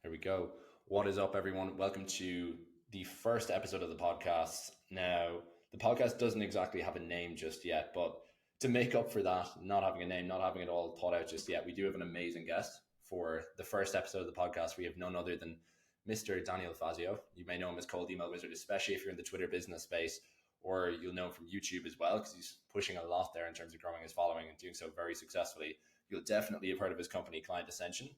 Here we go. What is up, everyone? Welcome to the first episode of the podcast. Now, the podcast doesn't exactly have a name just yet, but to make up for that, not having a name, not having it all thought out just yet, we do have an amazing guest for the first episode of the podcast. We have none other than Mr. Daniel Fazio. You may know him as Cold Email Wizard, especially if you're in the Twitter business space, or you'll know him from YouTube as well, because he's pushing a lot there in terms of growing his following and doing so very successfully. You'll definitely have heard of his company, Client Ascension,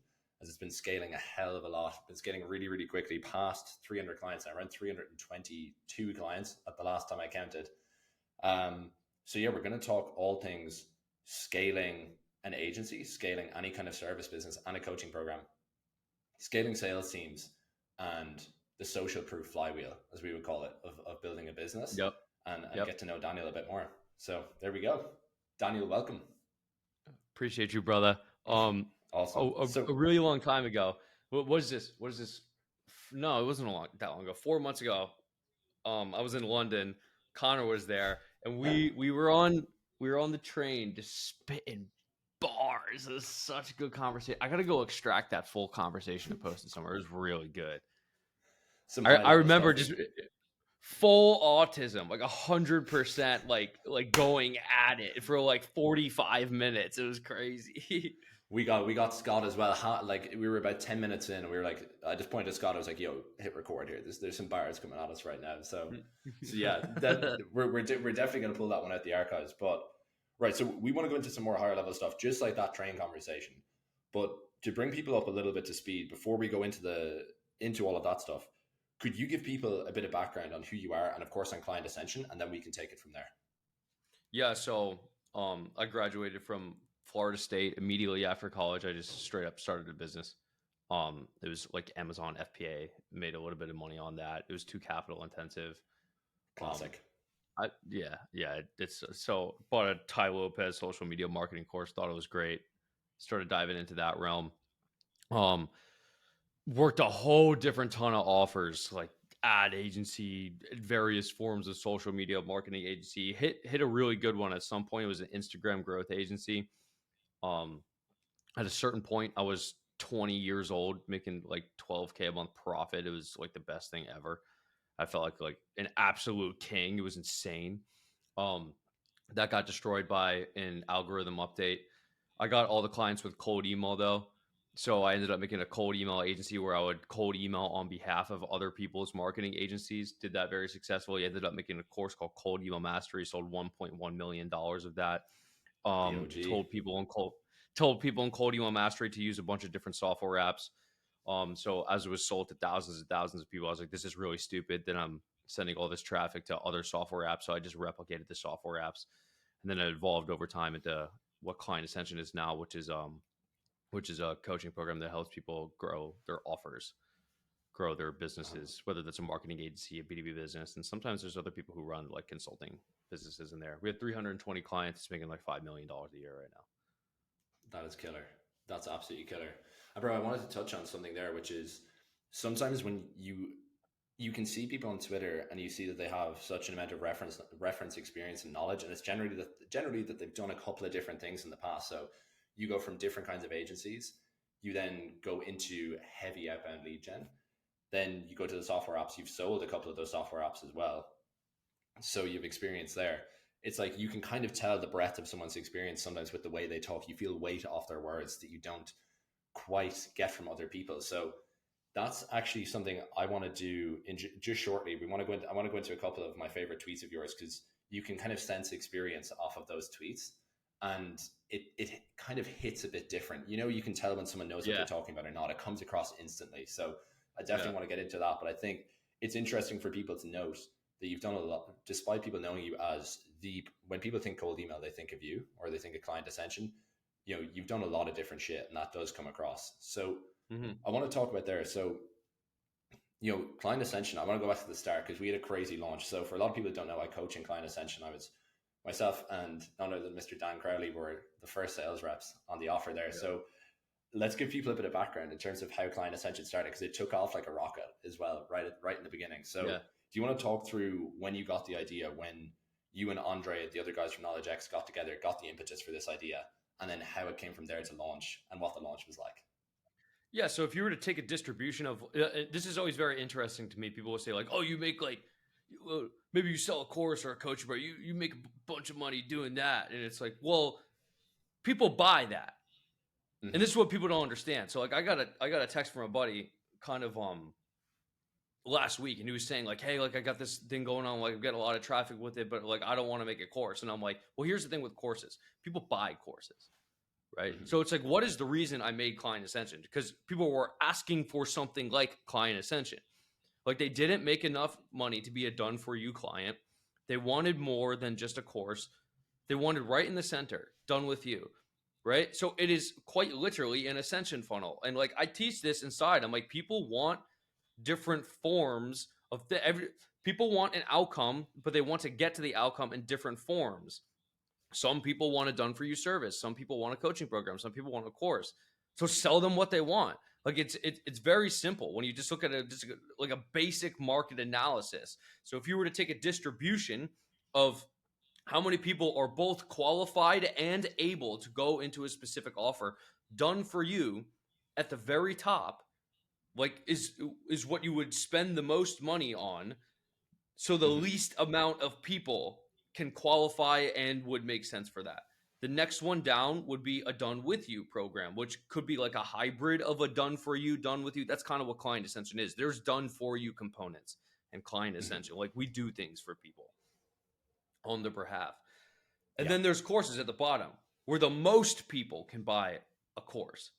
as it's been scaling a hell of a lot. Been scaling really, really quickly, past 300 clients now, around 322 clients at the last time I counted. So yeah, we're going to talk all things scaling an agency, scaling any kind of service business and a coaching program, scaling sales teams, and the social proof flywheel, as we would call it, of building a business, Yep. and Yep. get to know Daniel a bit more. So there we go. Daniel, welcome. Appreciate you, brother. Awesome. A really long time ago. What is this? What is this? No, it wasn't that long ago. 4 months ago, I was in London. Connor was there, and we were on the train just spitting bars. It was such a good conversation. I gotta go extract that full conversation and post it somewhere. It was really good. I remember just full autism, like 100%, like going at it for like 45 minutes. It was crazy. We got Scott as well. Like we were about 10 minutes in, and we were like, I just pointed to Scott. I was like, "Yo, hit record here. There's some bars coming at us right now." So yeah, we're definitely gonna pull that one out the archives. But right, so we want to go into some more higher level stuff, just like that train conversation. But to bring people up a little bit to speed before we go into all of that stuff, could you give people a bit of background on who you are, and of course on Client Ascension, and then we can take it from there. Yeah, so I graduated from Florida State immediately after college. I just straight up started a business. It was like Amazon FBA, made a little bit of money on that. It was too capital intensive. Classic. It's so bought a Ty Lopez social media marketing course, thought it was great. Started diving into that realm. Worked a whole different ton of offers, like ad agency, various forms of social media marketing agency. Hit a really good one at some point. It was an Instagram growth agency. At a certain point, I was 20 years old, making like 12K a month profit. It was like the best thing ever. I felt like an absolute king. It was insane. That got destroyed by an algorithm update. I got all the clients with cold email though. So I ended up making a cold email agency where I would cold email on behalf of other people's marketing agencies. Did that very successfully. Ended up making a course called Cold Email Mastery. Sold $1.1 million of that. Told people in Cold Email Mastery to use a bunch of different software apps. So as it was sold to thousands and thousands of people, I was like, this is really stupid. Then I'm sending all this traffic to other software apps. So I just replicated the software apps, and then it evolved over time into what Client Ascension is now, which is a coaching program that helps people grow their offers, grow their businesses, whether that's a marketing agency, a B2B business. And sometimes there's other people who run like consulting businesses in there. We have 320 clients making like $5 million a year right now. That is killer. That's absolutely killer. And bro, I wanted to touch on something there, which is sometimes when you can see people on Twitter and you see that they have such an amount of reference experience and knowledge, and it's generally that they've done a couple of different things in the past. So you go from different kinds of agencies, you then go into heavy outbound lead gen, then you go to the software apps. You've sold a couple of those software apps as well, so you've experience there. It's like you can kind of tell the breadth of someone's experience sometimes with the way they talk. You feel weight off their words that you don't quite get from other people. So that's actually something I want to do just shortly. I want to go into a couple of my favorite tweets of yours, because you can kind of sense experience off of those tweets, and it kind of hits a bit different. You can tell when someone knows what they're talking about or not. It comes across instantly. So I definitely want to get into that, but I think it's interesting for people to note that you've done a lot, despite people knowing you as when people think cold email, they think of you, or they think of Client Ascension. You've done a lot of different shit, and that does come across. So I want to talk about there. So, Client Ascension, I want to go back to the start, because we had a crazy launch. So for a lot of people who don't know, I coach in Client Ascension. I was myself and none other than Mr. Dan Crowley were the first sales reps on the offer there. Yeah. So let's give people a bit of background in terms of how Client Ascension started, because it took off like a rocket as well, right in the beginning. So do you want to talk through when you got the idea, when you and Andre, the other guys from Knowledge X, got together, got the impetus for this idea, and then how it came from there to launch and what the launch was like? Yeah, so if you were to take a distribution of this is always very interesting to me. People will say like, "Oh, you make like maybe you sell a course or a coaching program, you make a bunch of money doing that," and it's like, well, people buy that, and this is what people don't understand. So like, I got a text from a buddy, kind of last week, and he was saying like, "Hey, like I got this thing going on, like I've got a lot of traffic with it, but like I don't want to make a course," and I'm like, "Well, here's the thing with courses: people buy courses." Right. So it's like, what is the reason I made Client Ascension? Because people were asking for something like Client Ascension. Like they didn't make enough money to be a done for you client. They wanted more than just a course. They wanted right in the center, done with you. Right. So it is quite literally an ascension funnel. And like I teach this inside. I'm like, people want different forms of people want an outcome, but they want to get to the outcome in different forms. Some people want a done for you service. Some people want a coaching program. Some people want a course. So sell them what they want. Like it's very simple when you just look at like a basic market analysis. So if you were to take a distribution of how many people are both qualified and able to go into a specific offer done for you at the very top, like is what you would spend the most money on, so the least amount of people can qualify and would make sense for that. The next one down would be a done with you program, which could be like a hybrid of a done for you, done with you. That's kind of what Client Ascension is. There's done for you components and Client Ascension. Like we do things for people on their behalf. And then there's courses at the bottom where the most people can buy a course.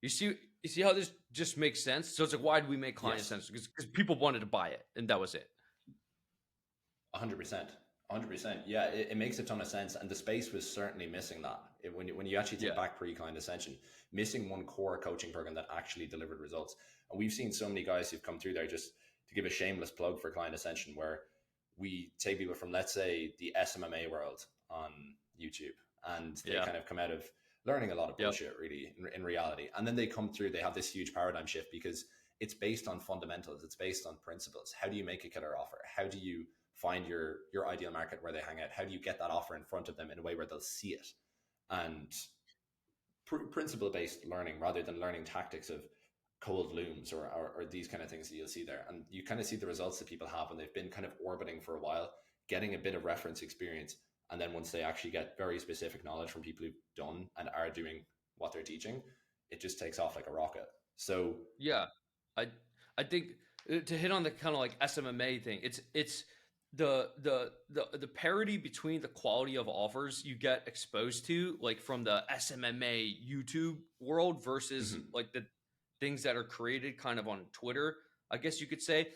You see how this just makes sense? So it's like, why do we make Client Ascension? Because people wanted to buy it, and that was it. 100%. 100%. Yeah, it makes a ton of sense. And the space was certainly missing that. When you actually take back pre-Client Ascension, missing one core coaching program that actually delivered results. And we've seen so many guys who've come through there, just to give a shameless plug for Client Ascension, where we take people from, let's say, the SMMA world on YouTube, and they kind of come out of learning a lot of bullshit, really, in reality. And then they come through, they have this huge paradigm shift because it's based on fundamentals. It's based on principles. How do you make a killer offer? How do you find your ideal market where they hang out? How do you get that offer in front of them in a way where they'll see it? And principle-based learning rather than learning tactics of cold looms or these kind of things that you'll see there. And you kind of see the results that people have when they've been kind of orbiting for a while, getting a bit of reference experience. And then once they actually get very specific knowledge from people who've done and are doing what they're teaching, it just takes off like a rocket. So yeah, I think to hit on the kind of like SMMA thing, it's the parity between the quality of offers you get exposed to, like from the SMMA YouTube world versus like the things that are created kind of on Twitter, I guess you could say.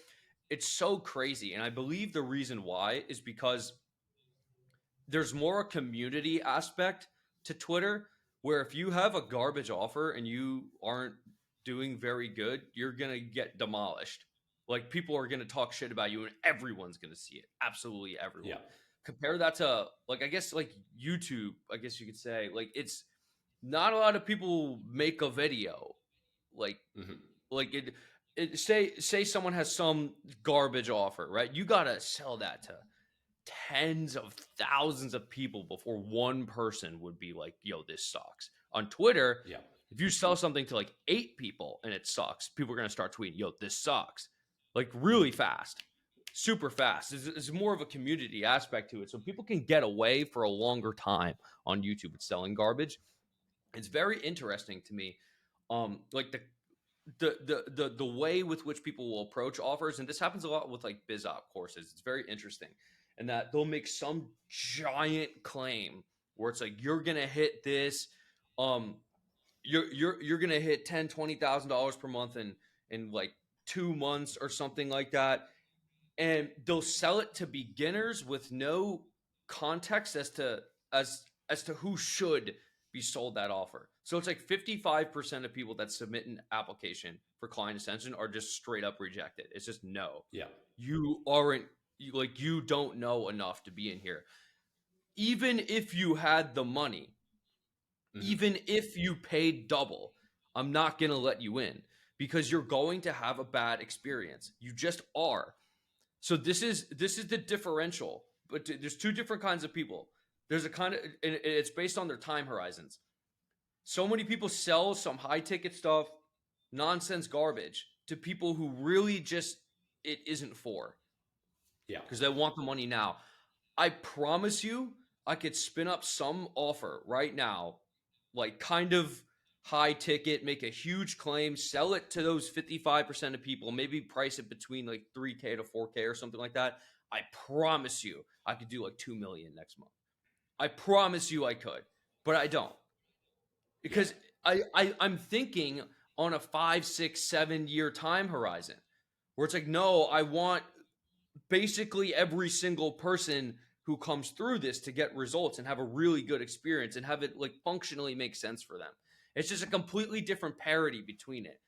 It's so crazy. And I believe the reason why is because there's more a community aspect to Twitter, where if you have a garbage offer and you aren't doing very good, you're going to get demolished. Like people are going to talk shit about you and everyone's going to see it. Absolutely everyone. yeah, Compare that to like, I guess like YouTube, I guess you could say, like it's not a lot of people make a video. Like, like say someone has some garbage offer, right? You got to sell that to tens of thousands of people before one person would be like, yo, this sucks. On Twitter, if you sell something to like 8 people and it sucks, people are going to start tweeting, yo, this sucks. Like really fast, super fast. It's more of a community aspect to it. So people can get away for a longer time on YouTube with selling garbage. It's very interesting to me. Like the way with which people will approach offers, and this happens a lot with like BizOp courses. It's very interesting. And that they'll make some giant claim where it's like, you're gonna hit this, you're gonna hit $10,000-$20,000 per month in like 2 months or something like that, and they'll sell it to beginners with no context as to who should be sold that offer. So it's like 55% of people that submit an application for Client Ascension are just straight up rejected. It's just no. You aren't. You don't know enough to be in here. Even if you had the money, even if you paid double, I'm not going to let you in because you're going to have a bad experience. You just are. So this is the differential. But there's 2 different kinds of people. There's a kind of, and it's based on their time horizons. So many people sell some high ticket stuff nonsense garbage to people who really just it isn't for, Yeah. because they want the money now. I promise you, I could spin up some offer right now, like kind of high ticket, make a huge claim, sell it to those 55% of people, maybe price it between like 3K to 4K or something like that. I promise you, I could do like 2 million next month. I promise you I could, but I don't, Yeah. because I'm thinking on a 5, 6, 7 year time horizon where it's like, no, I want basically every single person who comes through this to get results and have a really good experience and have it like functionally make sense for them. It's just a completely different parity between it.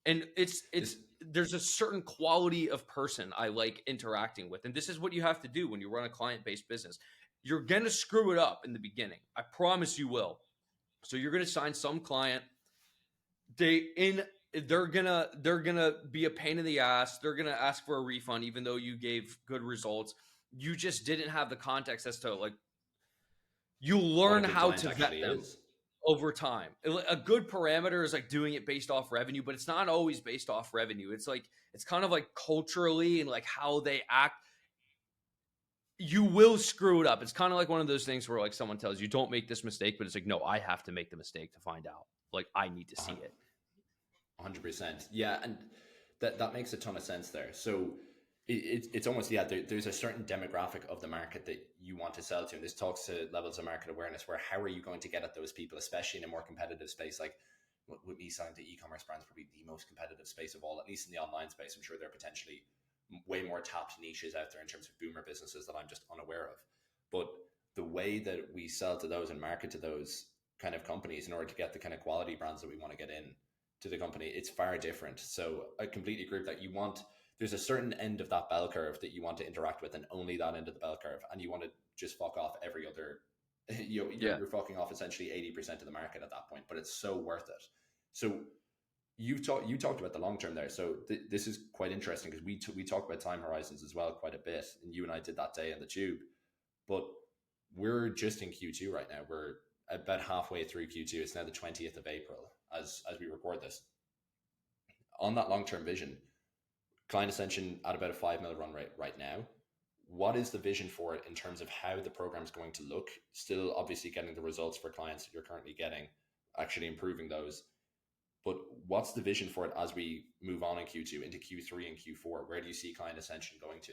And it's This, there's a certain quality of person I like interacting with. And this is what you have to do when you run a client-based business. You're going to screw it up in the beginning. I promise you will. So you're going to sign some client, they're gonna be a pain in the ass. They're gonna ask for a refund even though you gave good results. You just didn't have the context as to like, you what a learn good how client to vet actually them is. over time. A good parameter is like doing it based off revenue, but it's not always based off revenue. It's like, it's kind of like culturally and like how they act. You will screw it up. It's kind of like one of those things where like someone tells you don't make this mistake, but it's like, no, I have to make the mistake to find out. Like, I need to A see it. 100%. Yeah, and that makes a ton of sense there. So it's almost, yeah, there's a certain demographic of the market that you want to sell to, and this talks to levels of market awareness. Where how are you going to get at those people, especially in a more competitive space like with me selling to e-commerce brands, probably the most competitive space of all, at least in the online space. I'm sure there are potentially way more tapped niches out there in terms of boomer businesses that I'm just unaware of. But the way that we sell to those and market to those kind of companies in order to get the kind of quality brands that we want to get in to the company, it's far different. So I completely agree that there's a certain end of that bell curve that you want to interact with, and only that end of the bell curve, and you want to just fuck off every other. Yeah. You're fucking off essentially 80% of the market at that point, but it's so worth it. So you talked about the long term there. So this is quite interesting because we talk about time horizons as well quite a bit, and you and I did that day in the tube. But we're just in Q2 right now. We're about halfway through Q2. It's now the 20th of April as we record this. On that long term vision, client ascension at about a 5 mil run rate right now. What is the vision for it in terms of how the program is going to look? Still, obviously, getting the results for clients that you're currently getting, actually improving those. But what's the vision for it as we move on in Q2 into Q3 and Q4? Where do you see client ascension going to?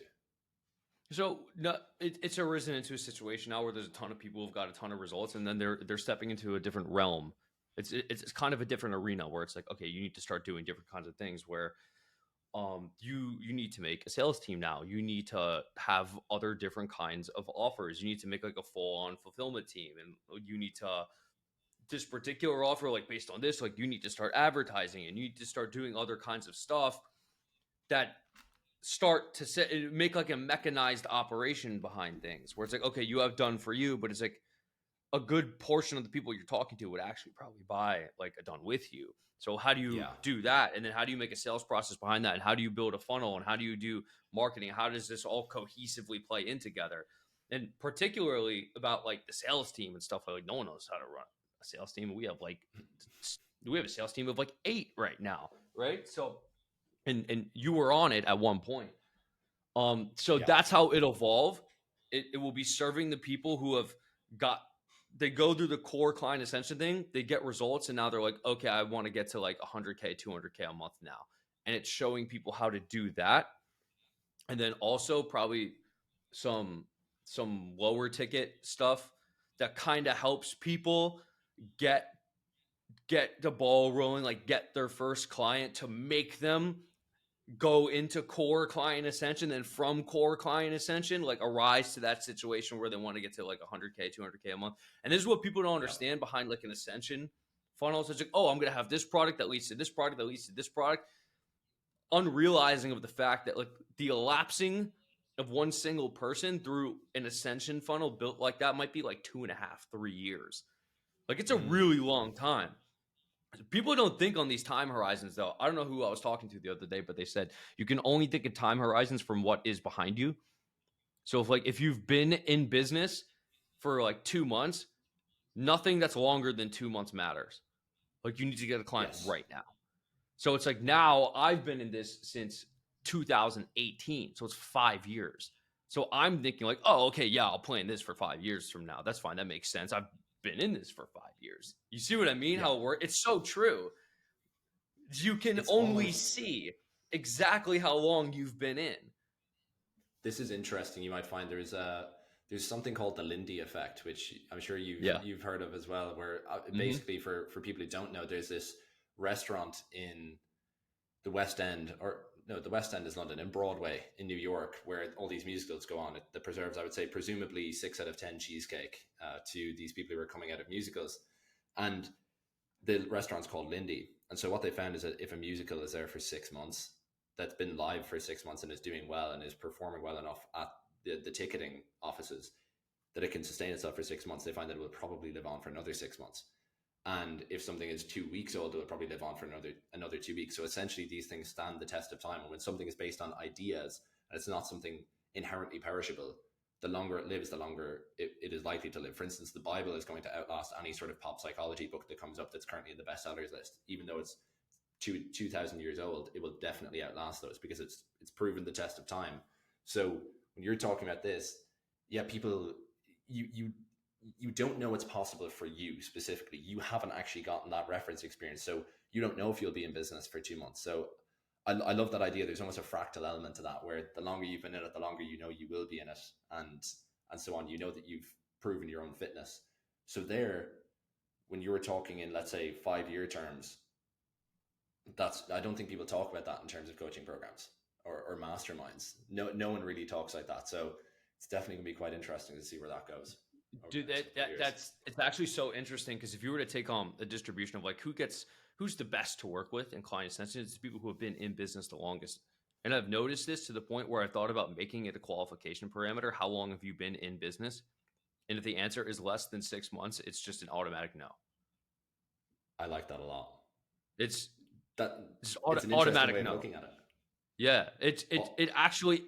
So no, it's arisen into a situation now where there's a ton of people who've got a ton of results, and then they're stepping into a different realm. It's kind of a different arena where it's like, okay, you need to start doing different kinds of things. Where you need to make a sales team now. You need to have other different kinds of offers. You need to make like a full on fulfillment team, and you need to this particular offer like based on this, like you need to start advertising and you need to start doing other kinds of stuff that start to make like a mechanized operation behind things where it's like, okay, you have done for you, but it's like a good portion of the people you're talking to would actually probably buy like a done with you. So how do you Yeah, do that? And then how do you make a sales process behind that? And how do you build a funnel? And how do you do marketing? How does this all cohesively play in together? And particularly about like the sales team and stuff, like no one knows how to run a sales team. We have a sales team of like 8 right now, right? So and you were on it at one point. So yeah, that's how it evolve. It will be serving the people who have got, they go through the core client ascension thing, they get results, and now they're like, okay, I want to get to like 100K, 200K a month now. And it's showing people how to do that. And then also probably some lower ticket stuff that kind of helps people get the ball rolling, like get their first client to make them go into core client ascension, then from core client ascension like arise to that situation where they want to get to like 100K, 200K a month. And this is what people don't yeah, understand behind like an ascension funnel. So it's like, oh, I'm going to have this product that leads to this product that leads to this product, unrealizing of the fact that like the elapsing of one single person through an ascension funnel built like that might be like 2.5, 3 years. Like it's a mm, really long time. People don't think on these time horizons, though. I don't know who I was talking to the other day, but they said you can only think of time horizons from what is behind you. So if you've been in business for like 2 months, nothing that's longer than 2 months matters. Like you need to get a client yes, right now. So it's like now I've been in this since 2018. So it's 5 years. So I'm thinking like, oh, okay, yeah, I'll plan this for 5 years from now. That's fine. That makes sense. I've been in this for 5 years. You see what I mean? Yeah, How it works? It's so true. You can it's only almost. see exactly how long you've been in. This is interesting. You might find there's something called the Lindy Effect, which I'm sure Yeah. you've heard of as well. Where Hmm. basically, for people who don't know, there's this restaurant in the West End, or no, the West End is London, in Broadway in New York, where all these musicals go on. That preserves, I would say, presumably 6 out of 10 cheesecake to these people who are coming out of musicals, and the restaurant's called Lindy. And so what they found is that if a musical is there for 6 months, that's been live for 6 months and is doing well and is performing well enough at the ticketing offices, that it can sustain itself for 6 months, they find that it will probably live on for another 6 months. And if something is 2 weeks old, it will probably live on for another 2 weeks. So essentially, these things stand the test of time. And when something is based on ideas and it's not something inherently perishable, the longer it lives, the longer it is likely to live. For instance, the Bible is going to outlast any sort of pop psychology book that comes up that's currently in the bestsellers list, even though it's 2,000 years old. It will definitely outlast those because it's proven the test of time. So when you're talking about this, yeah, people, you you don't know what's possible for you specifically. You haven't actually gotten that reference experience, so you don't know if you'll be in business for 2 months. So I love that idea. There's almost a fractal element to that, where the longer you've been in it, the longer you know you will be in it, and so on. You know that you've proven your own fitness. So there, when you were talking in, let's say, 5 year terms, that's, I don't think people talk about that in terms of coaching programs or masterminds. No one really talks like that. So it's definitely gonna be quite interesting to see where that goes over the Dude, next couple of years. that's it's actually so interesting because if you were to take on a distribution of like who's the best to work with in client extension, it's people who have been in business the longest. And I've noticed this to the point where I thought about making it a qualification parameter. How long have you been in business? And if the answer is less than 6 months, it's just an automatic no. I like that a lot. It's That it's it's an interesting automatic way of no. looking at it. Yeah, it it Oh, it actually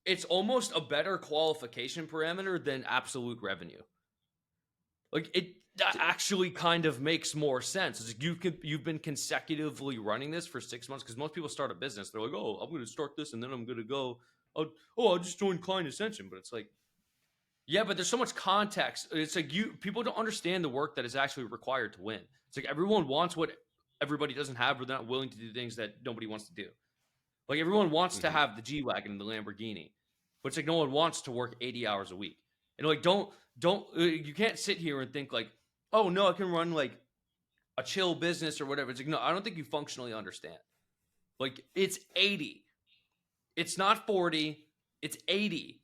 it's almost a better qualification parameter than absolute revenue. Like it that d- actually kind of makes more sense. It's like you've been consecutively running this for 6 months because most people start a business. They're like, oh, I'm going to start this and then I'm going to go. I'll just join client ascension. But it's like, yeah, but there's so much context. It's like people don't understand the work that is actually required to win. It's like everyone wants what everybody doesn't have, but they're not willing to do things that nobody wants to do. Like everyone wants to mhm. have the G wagon and the Lamborghini, but it's like no one wants to work 80 hours a week. And like don't you can't sit here and think like, oh no, I can run like a chill business or whatever. It's like no, I don't think you functionally understand. Like it's 80. It's not 40. It's 80.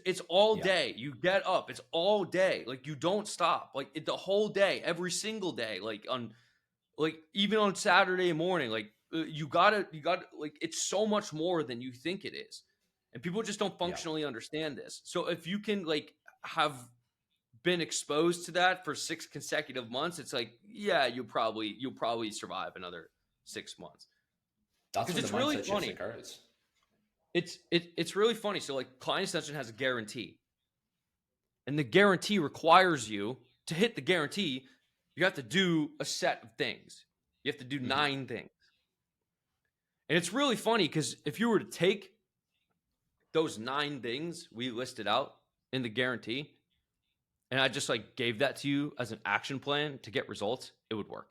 It's all Yeah, day. You get up. It's all day. Like you don't stop. Like the whole day, every single day. Like even on Saturday morning, like you gotta like it's so much more than you think it is, and people just don't yeah, functionally understand this. So if you can like have been exposed to that for 6 consecutive months, it's like yeah, you'll probably survive another 6 months that's because when the it's really mindset shifts funny. occurs. It's really funny. So like client extension has a guarantee, and the guarantee requires you to hit the guarantee. You have to do a set of things. You have to do Hmm. 9 things. And it's really funny because if you were to take those 9 things we listed out in the guarantee and I just like gave that to you as an action plan to get results, it would work.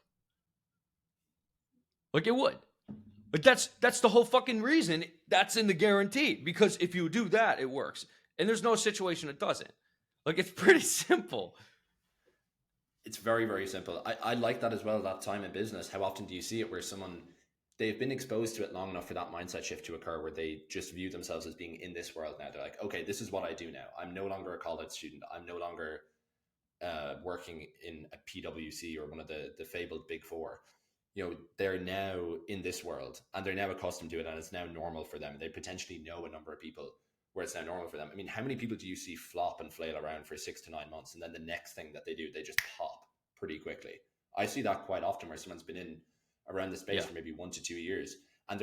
Like it would. Like that's the whole fucking reason that's in the guarantee because if you do that, it works. And there's no situation it doesn't. Like it's pretty simple. It's very, very simple. I like that as well, that time in business. How often do you see it where someone, they've been exposed to it long enough for that mindset shift to occur where they just view themselves as being in this world now. They're like, okay, this is what I do now. I'm no longer a college student. I'm no longer working in a PwC or one of the fabled big four. They're now in this world and they're now accustomed to it and it's now normal for them. They potentially know a number of people where it's now normal for them. I mean, how many people do you see flop and flail around for 6 to 9 months and then the next thing that they do, they just pop pretty quickly? I see that quite often where someone's been in around the space Yeah. for maybe 1 to 2 years and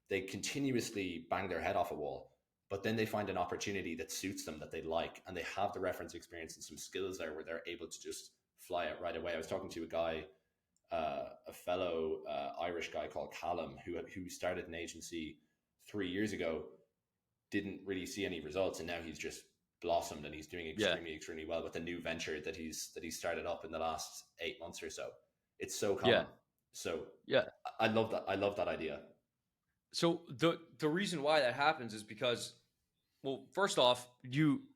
they continuously bang their head off a wall, but then they find an opportunity that suits them that they like and they have the reference experience and some skills there where they're able to just fly it right away. I was talking to a guy a fellow Irish guy called Callum who started an agency 3 years ago, didn't really see any results, and now he's just blossomed and he's doing Yeah. extremely well with the new venture that he's started up in the last 8 months or so. It's so Yeah. common. So Yeah. I love that. I love that idea. So the reason why that happens is because, well, first off,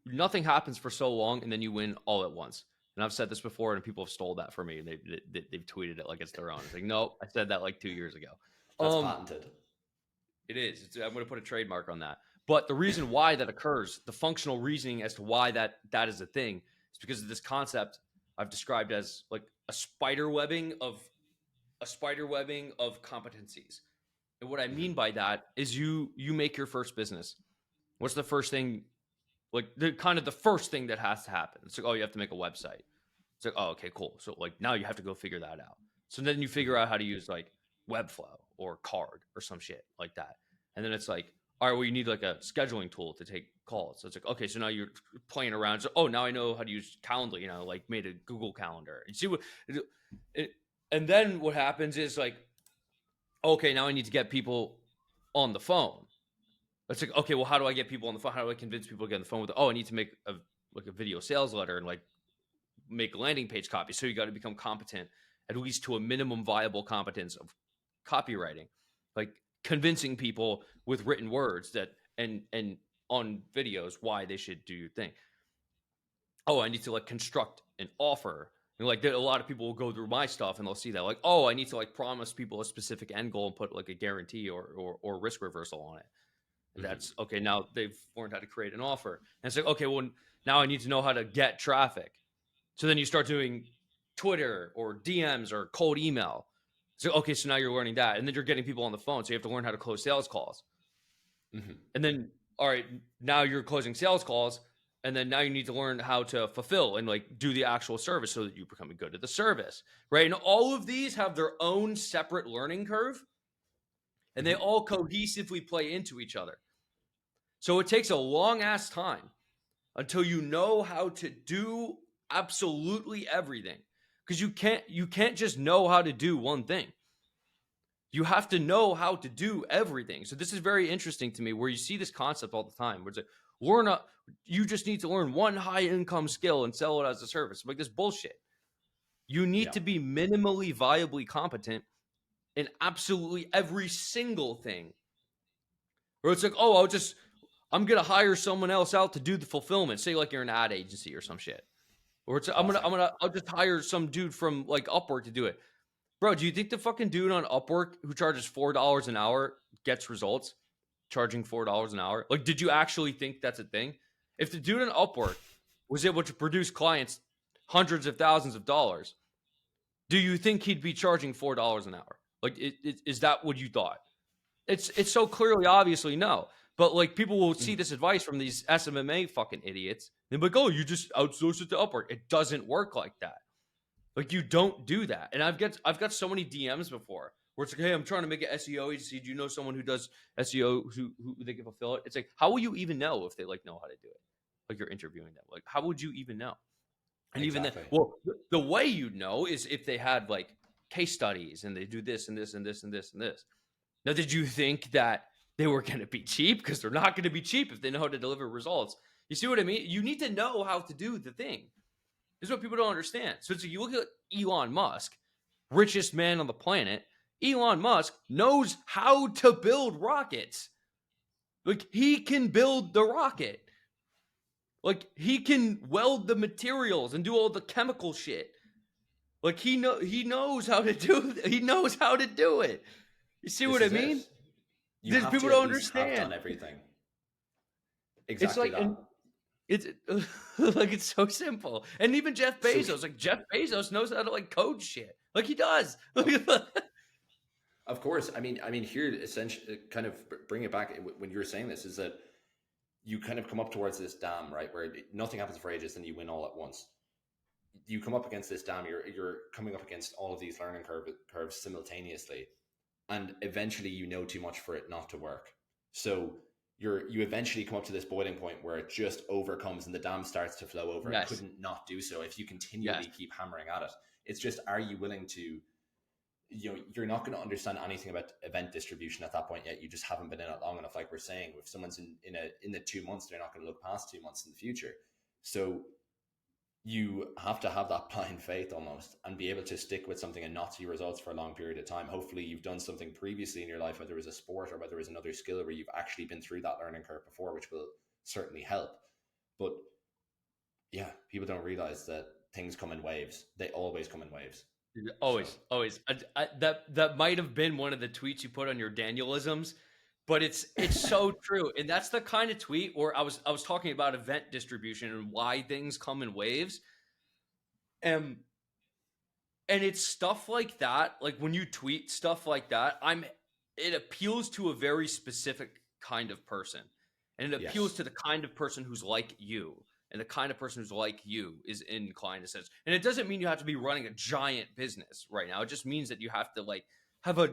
nothing happens for so long and then you win all at once. And I've said this before, and people have stole that from me, and they've tweeted it like it's their own. It's like, no, I said that like 2 years ago. That's patented. It is. I'm going to put a trademark on that. But the reason why that occurs, the functional reasoning as to why that is a thing, is because of this concept I've described as like a spider webbing of competencies. And what I mean by that is you make your first business. What's the first thing? Like the first thing that has to happen. It's like, oh, you have to make a website. It's like, oh, okay, cool. So like now you have to go figure that out. So then you figure out how to use like Webflow or Card or some shit like that. And then it's like, all right, well, you need like a scheduling tool to take calls. So it's like, okay, so now you're playing around. So, oh, now I know how to use Calendly, like made a Google Calendar. And see what, and then what happens is like, okay, now I need to get people on the phone. It's like, okay, well, how do I get people on the phone? How do I convince people to get on the phone with, I need to make a video sales letter and like make landing page copy. So you got to become competent, at least to a minimum viable competence of copywriting, like convincing people with written words that and on videos why they should do your thing. Oh, I need to like construct an offer. And like a lot of people will go through my stuff and they'll see that like, oh, I need to like promise people a specific end goal and put like a guarantee or risk reversal on it. And that's okay. Now they've learned how to create an offer. And it's like, okay, well, now I need to know how to get traffic. So then you start doing Twitter or DMs or cold email. So, okay, so now you're learning that. And then you're getting people on the phone. So you have to learn how to close sales calls. And then, all right, now you're closing sales calls. And then now you need to learn how to fulfill and like do the actual service so that you become good at the service, right? And all of these have their own separate learning curve. And they all cohesively play into each other. So it takes a long ass time until you know how to do absolutely everything. Because you can't just know how to do one thing. You have to know how to do everything. So this is very interesting to me, where you see this concept all the time, where it's like, you just need to learn one high income skill and sell it as a service. Like this bullshit. You need to be minimally viably competent in absolutely every single thing. Or it's like, oh, I'm gonna hire someone else out to do the fulfillment. Say like you're an ad agency or some shit. Or it's I'll just hire some dude from like Upwork to do it. Bro, do you think the fucking dude on Upwork who charges $4 an hour gets results charging $4 an hour? Like, did you actually think that's a thing? If the dude on Upwork was able to produce clients hundreds of thousands of dollars, do you think he'd be charging $4 an hour? Like, is that what you thought? It's so clearly, obviously, no. But like people will see this advice from these SMMA fucking idiots. They're like, oh, you just outsource it to Upwork. It doesn't work like that. Like you don't do that. And I've got so many DMs before where it's like, hey, I'm trying to make an SEO agency. Do you know someone who does SEO who they can fulfill it? It's like, how will you even know if they like know how to do it? Like you're interviewing them. Like, how would you even know? And even then, well, the way you'd know is if they had like case studies and they do this and this and this and this and this. Now, did you think that they were going to be cheap? Because they're not going to be cheap if they know how to deliver results. You see what I mean? You need to know how to do the thing. This is what people don't understand. So it's like you look at Elon Musk, richest man on the planet. Elon Musk knows how to build rockets. Like he can build the rocket. Like he can weld the materials and do all the chemical shit. Like he knows how to do. He knows how to do it. You see what I mean? People don't understand. Have done everything. Exactly. It's like, it's like it's so simple. And even Jeff Bezos, Jeff Bezos knows how to like code shit. Like he does. Of course. I mean, here essentially, kind of bring it back when you were saying this, is that you kind of come up towards this dam, right, where nothing happens for ages, and you win all at once. You come up against this dam. You're coming up against all of these learning curves simultaneously. And eventually you know too much for it not to work. So you eventually come up to this boiling point where it just overcomes and the dam starts to flow over. It couldn't not do so if you continually keep hammering at it. It's just, are you willing to you're not going to understand anything about event distribution at that point yet. You just haven't been in it long enough. Like we're saying, if someone's in the 2 months, they're not going to look past 2 months in the future. So you have to have that blind faith almost and be able to stick with something and not see results for a long period of time. Hopefully you've done something previously in your life, whether it was a sport or whether it was another skill where you've actually been through that learning curve before, which will certainly help. But yeah, people don't realize that things come in waves. They always come in waves. Always, So, always. That might have been one of the tweets you put on your Danielisms, but it's so true. And that's the kind of tweet where I was talking about event distribution and why things come in waves. And it's stuff like that. Like when you tweet stuff like that, it appeals to a very specific kind of person. And it appeals yes. to the kind of person who's like you. And the kind of person who's like you is inclined to sense. And it doesn't mean you have to be running a giant business right now. It just means that you have to like have a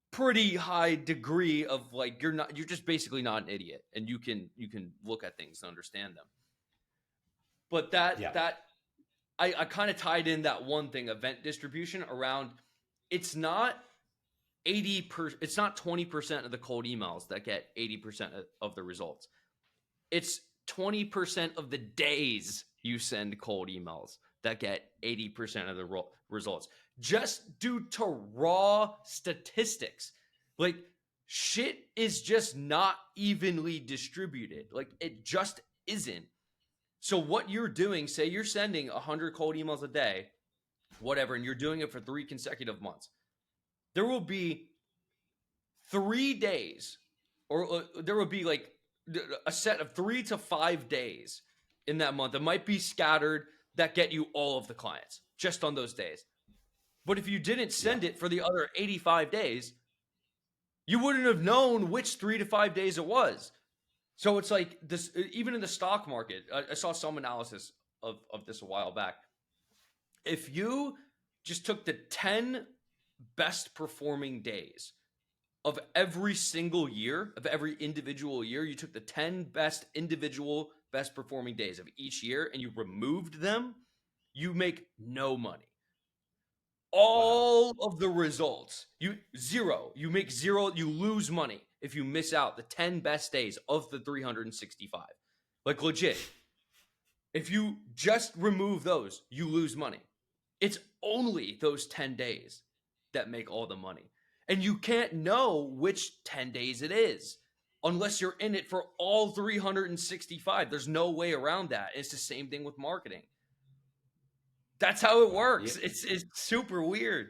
pretty high degree of like you're just basically not an idiot, and you can look at things and understand them. But Yeah. I kind of tied in that one thing, event distribution, around it's not 80%, it's not 20% of the cold emails that get 80% of the results. It's 20% of the days you send cold emails that get 80% of the results, just due to raw statistics. Like shit is just not evenly distributed. Like it just isn't. So what you're doing, say you're sending 100 cold emails a day, whatever, and you're doing it for 3 consecutive months. There will be 3 days, or there will be like a set of 3 to 5 days in that month that might be scattered that get you all of the clients just on those days. But if you didn't send it for the other 85 days, you wouldn't have known which 3 to 5 days it was. So it's like this, even in the stock market, I saw some analysis of this a while back. If you just took the 10 best performing days of every single year, of every individual year, you took the 10 best individual best performing days of each year and you removed them, you make no money. All of the results, you make zero, you lose money if you miss out the 10 best days of the 365. Like legit. If you just remove those, you lose money. It's only those 10 days that make all the money. And you can't know which 10 days it is unless you're in it for all 365. There's no way around that. It's the same thing with marketing. That's how it works. Yeah. It's super weird.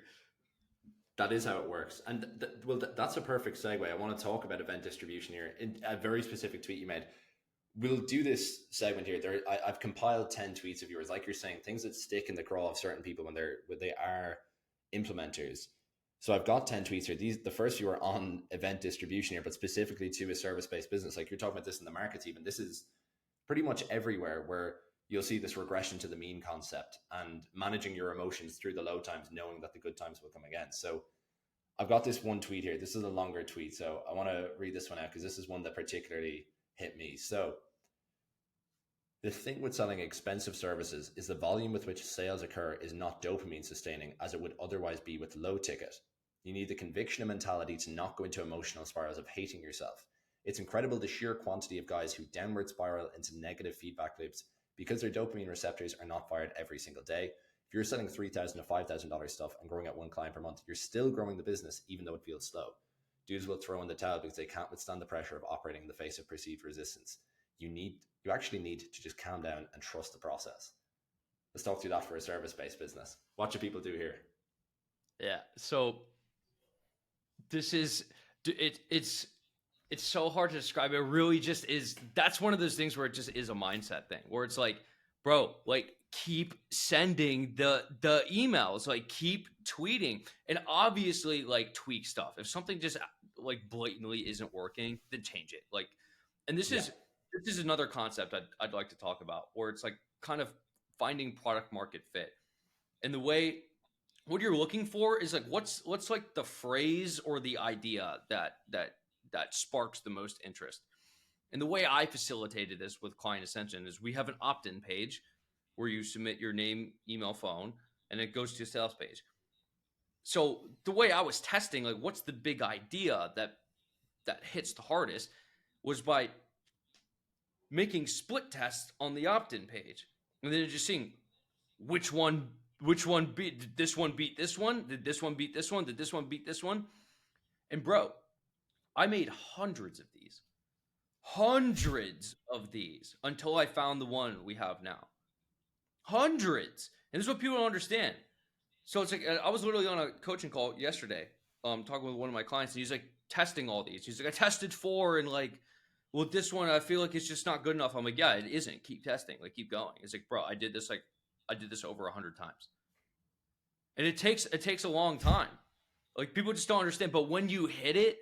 That is how it works. And that's a perfect segue. I want to talk about event distribution here. In a very specific tweet you made. We'll do this segment here. I've compiled 10 tweets of yours, like you're saying, things that stick in the craw of certain people when they are implementers. So I've got 10 tweets here. The first few are on event distribution here, but specifically to a service-based business. Like you're talking about this in the markets even. This is pretty much everywhere where you'll see this regression to the mean concept and managing your emotions through the low times, knowing that the good times will come again. So I've got this one tweet here. This is a longer tweet, so I want to read this one out because this is one that particularly hit me. So the thing with selling expensive services is the volume with which sales occur is not dopamine sustaining as it would otherwise be with low ticket. You need the conviction and mentality to not go into emotional spirals of hating yourself. It's incredible the sheer quantity of guys who downward spiral into negative feedback loops because their dopamine receptors are not fired every single day. If you're selling $3,000 to $5,000 stuff and growing at 1 client per month, you're still growing the business even though it feels slow. Dudes will throw in the towel because they can't withstand the pressure of operating in the face of perceived resistance. You actually need to just calm down and trust the process. Let's talk through that for a service-based business. What should people do here? Yeah. So this is it's so hard to describe. It really just is. That's one of those things where it just is a mindset thing where it's like, bro, like keep sending the emails, like keep tweeting, and obviously like tweak stuff. If something just like blatantly isn't working, then change it. Like, and this is another concept I'd like to talk about, where it's like kind of finding product market fit. And the way what you're looking for is like what's like the phrase or the idea that sparks the most interest. And the way I facilitated this with Client Ascension is we have an opt-in page where you submit your name, email, phone, and it goes to a sales page. So the way I was testing, like, what's the big idea that hits the hardest, was by making split tests on the opt-in page, and then just seeing which one beat, did this one beat this one, did this one beat this one, did this one beat this one. And bro, I made hundreds of these until I found the one we have now. Hundreds. And this is what people don't understand. So it's like, I was literally on a coaching call yesterday, talking with one of my clients, and he's like testing all these. He's like, I tested 4, and like, well, this one I feel like it's just not good enough. I'm like, yeah, it isn't. Keep testing. Like, keep going. It's like, bro, I did this over 100 times, and it takes a long time. Like, people just don't understand. But when you hit it,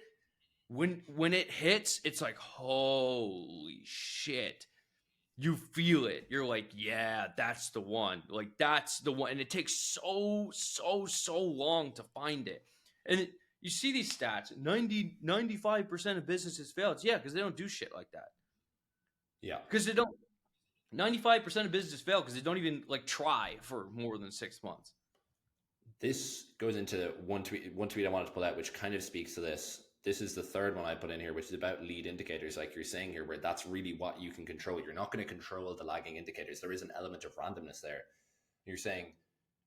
when it hits, it's like, holy shit. You feel it. You're like, yeah, that's the one. Like, that's the one. And it takes so long to find it. And you see these stats, 95% of businesses fail. It's, yeah, because they don't do shit like that. Yeah. Because they don't. 95% of businesses fail because they don't even like try for more than 6 months. This goes into one tweet I wanted to pull out, which kind of speaks to this. This is the third one I put in here, which is about lead indicators, like you're saying here, where that's really what you can control. You're not going to control the lagging indicators. There is an element of randomness there. You're saying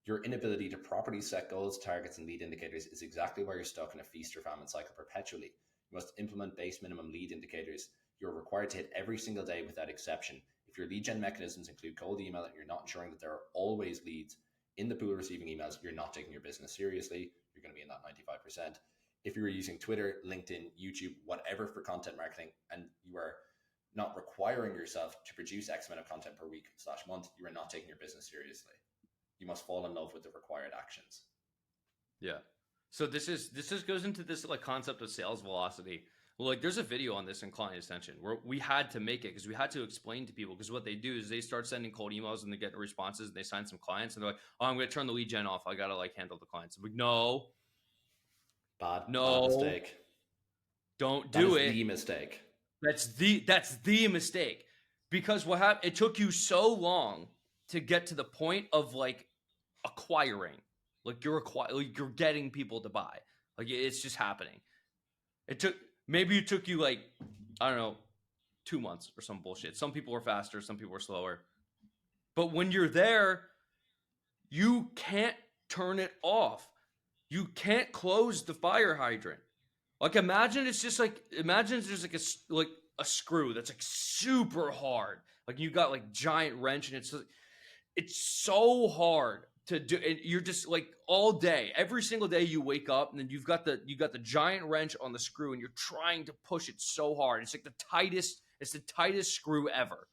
your inability to properly set goals, targets, and lead indicators is exactly why you're stuck in a feast or famine cycle perpetually. You must implement base minimum lead indicators. You're required to hit every single day without exception. If your lead gen mechanisms include cold email and you're not ensuring that there are always leads in the pool of receiving emails, you're not taking your business seriously. You're going to be in that 95%. If you were using Twitter, LinkedIn, YouTube, whatever for content marketing, and you are not requiring yourself to produce X amount of content per week/month, you are not taking your business seriously. You must fall in love with the required actions. Yeah. So this goes into this like concept of sales velocity. Well, like, there's a video on this in client extension where we had to make it because we had to explain to people, because what they do is they start sending cold emails and they get responses, and they sign some clients, and they're like, oh, I'm going to turn the lead gen off. I got to like handle the clients. I'm like, no, Bad mistake. Don't do it. That is the mistake. That's the mistake, because what happened? It took you so long to get to the point of like acquiring, like you're getting people to buy. Like, it's just happening. It took you like, I don't know, 2 months or some bullshit. Some people were faster, some people were slower. But when you're there, you can't turn it off. You can't close the fire hydrant. Like, imagine there's like a screw that's like super hard. Like, you got like giant wrench, and it's so hard to do. And you're just like, all day, every single day you wake up, and then you got the giant wrench on the screw, and you're trying to push it so hard. It's like the tightest screw ever.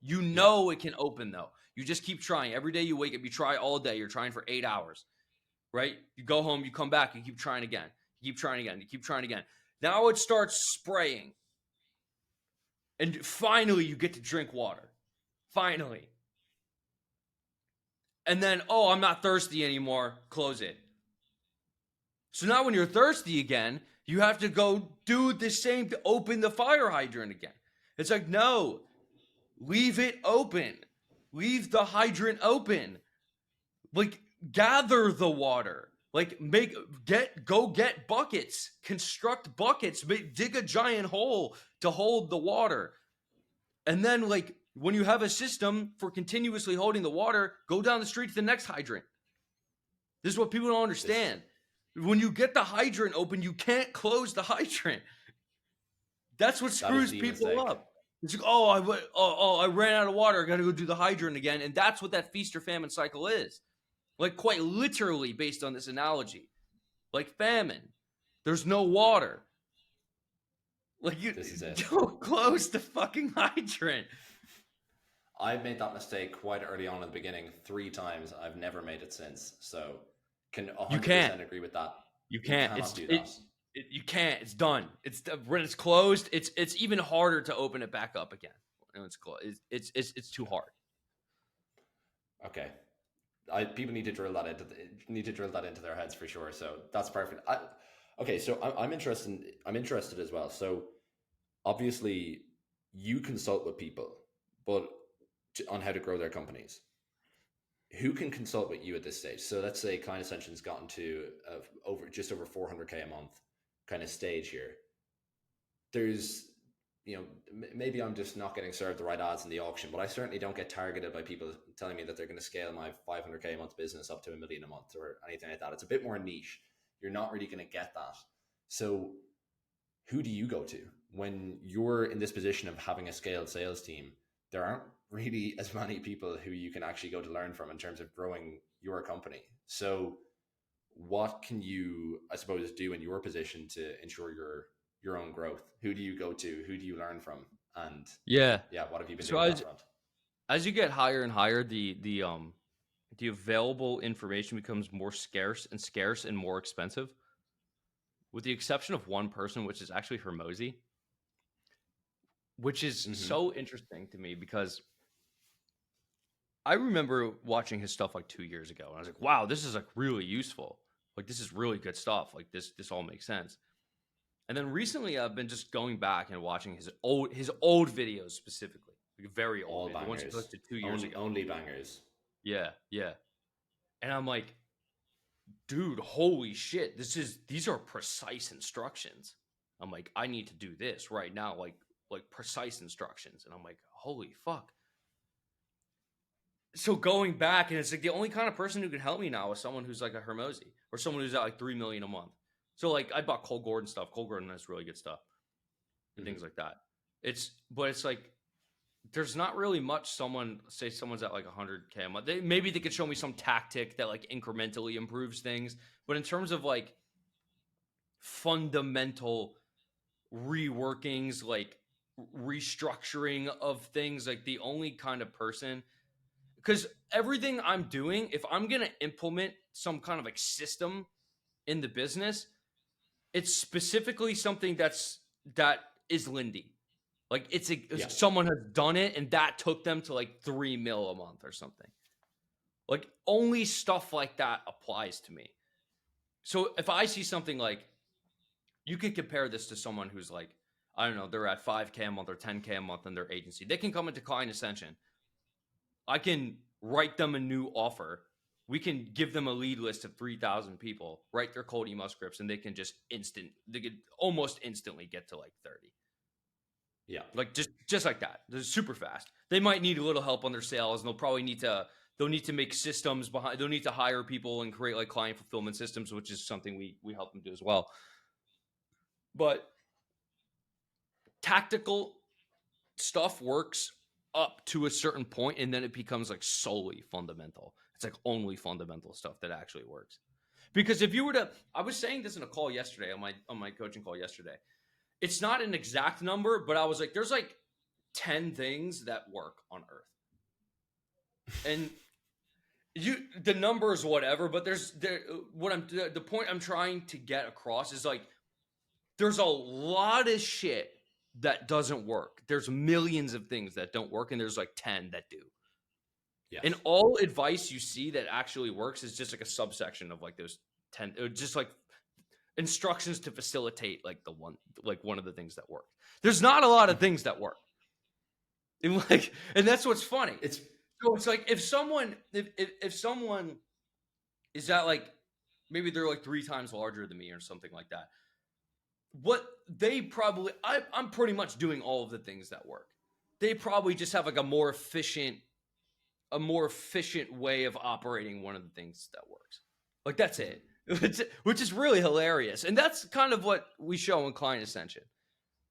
You know it can open though. You just keep trying. Every day you wake up, you try all day. You're trying for 8 hours, right? You go home, you come back, you keep trying again. You keep trying again. You keep trying again. Now it starts spraying. And finally you get to drink water. Finally. And then, oh, I'm not thirsty anymore. Close it. So now when you're thirsty again, you have to go do the same to open the fire hydrant again. It's like, no, leave it open. Leave the hydrant open. Like, gather the water. Like, go get buckets. Construct buckets. Dig a giant hole to hold the water. And then, like, when you have a system for continuously holding the water, go down the street to the next hydrant. This is what people don't understand. When you get the hydrant open, you can't close the hydrant. That's what screws people up. It's like, I ran out of water. I got to go do the hydrant again. And that's what that feast or famine cycle is. Like, quite literally, based on this analogy. Like famine. There's no water. Like, this is it. Don't close the fucking hydrant. I made that mistake quite early on in the beginning 3 times. I've never made it since. So can 100% agree with that. You can't. You can't. It's done. When it's closed, it's even harder to open it back up again. When it's closed, it's too hard. Okay. People need to drill that into their heads for sure. So that's perfect. Okay, so I'm interested as well. So obviously you consult with people, but on how to grow their companies. who can consult with you at this stage? So let's say Client Ascension's gotten to just over 400K a month kind of stage here. There's, maybe I'm just not getting served the right ads in the auction, but I certainly don't get targeted by people telling me that they're going to scale my 500K a month business up to $1 million a month or anything like that. It's a bit more niche. You're not really going to get that. So who do you go to when you're in this position of having a scaled sales team? There aren't really as many people who you can actually go to learn from in terms of growing your company. So what can you, I suppose, do in your position to ensure your own growth? Who do you go to? Who do you learn from? And Yeah. yeah, what have you been So doing on that front? as you get higher and higher, the available information becomes more scarce and more expensive, with the exception of one person, which is actually Hermosi, which is so interesting to me because I remember watching his stuff like 2 years ago, and I was like, wow, this is like really useful. Like, this is really good stuff. Like, this all makes sense. And then recently I've been just going back and watching his old videos specifically, like very old, All the ones he bangers. posted 2 years ago. Only bangers. Yeah, yeah. And I'm like, dude, holy shit, these are precise instructions. I'm like, I need to do this right now, like precise instructions. And I'm like, holy fuck. So going back, and it's like the only kind of person who can help me now is someone who's like a Hermosi or someone who's at like 3 million a month. So like I bought Cole Gordon stuff. Cole Gordon has really good stuff and things like that. But it's like there's not really much. Someone's at like 100K a month. Maybe they could show me some tactic that like incrementally improves things. But in terms of like fundamental reworkings, like restructuring of things, like the only kind of person, because everything I'm doing, if I'm going to implement some kind of like system in the business, it's specifically something that is Lindy. Like it's someone has done it and that took them to like 3 mil a month or something. Like only stuff like that applies to me. So if I see something like, you can compare this to someone who's like, I don't know, they're at 5K a month or 10K a month in their agency. They can come into Client Ascension. I can write them a new offer. We can give them a lead list of 3,000 people, write their cold email scripts, and they can almost instantly get to like 30. Yeah. Like just like that. They're super fast. They might need a little help on their sales, and they'll need to make systems behind. They'll need to hire people and create like client fulfillment systems, which is something we help them do as well. But tactical stuff works up to a certain point, and then it becomes like solely fundamental. It's like only fundamental stuff that actually works. Because if you were to, I was saying this in a call yesterday on my coaching call yesterday. It's not an exact number, but I was like, there's like 10 things that work on Earth, and the number is whatever. But the point I'm trying to get across is like, there's a lot of shit that doesn't work. There's millions of things that don't work, and there's like 10 that do. Yes. And all advice you see that actually works is just like a subsection of like those 10, just like instructions to facilitate like one of the things that work. There's not a lot of things that work. And that's what's funny. It's like if someone is at like, maybe they're like 3 times larger than me or something like that. I'm pretty much doing all of the things that work. They probably just have like a more efficient way of operating one of the things that works. Like that's it, which is really hilarious. And that's kind of what we show in Client Ascension,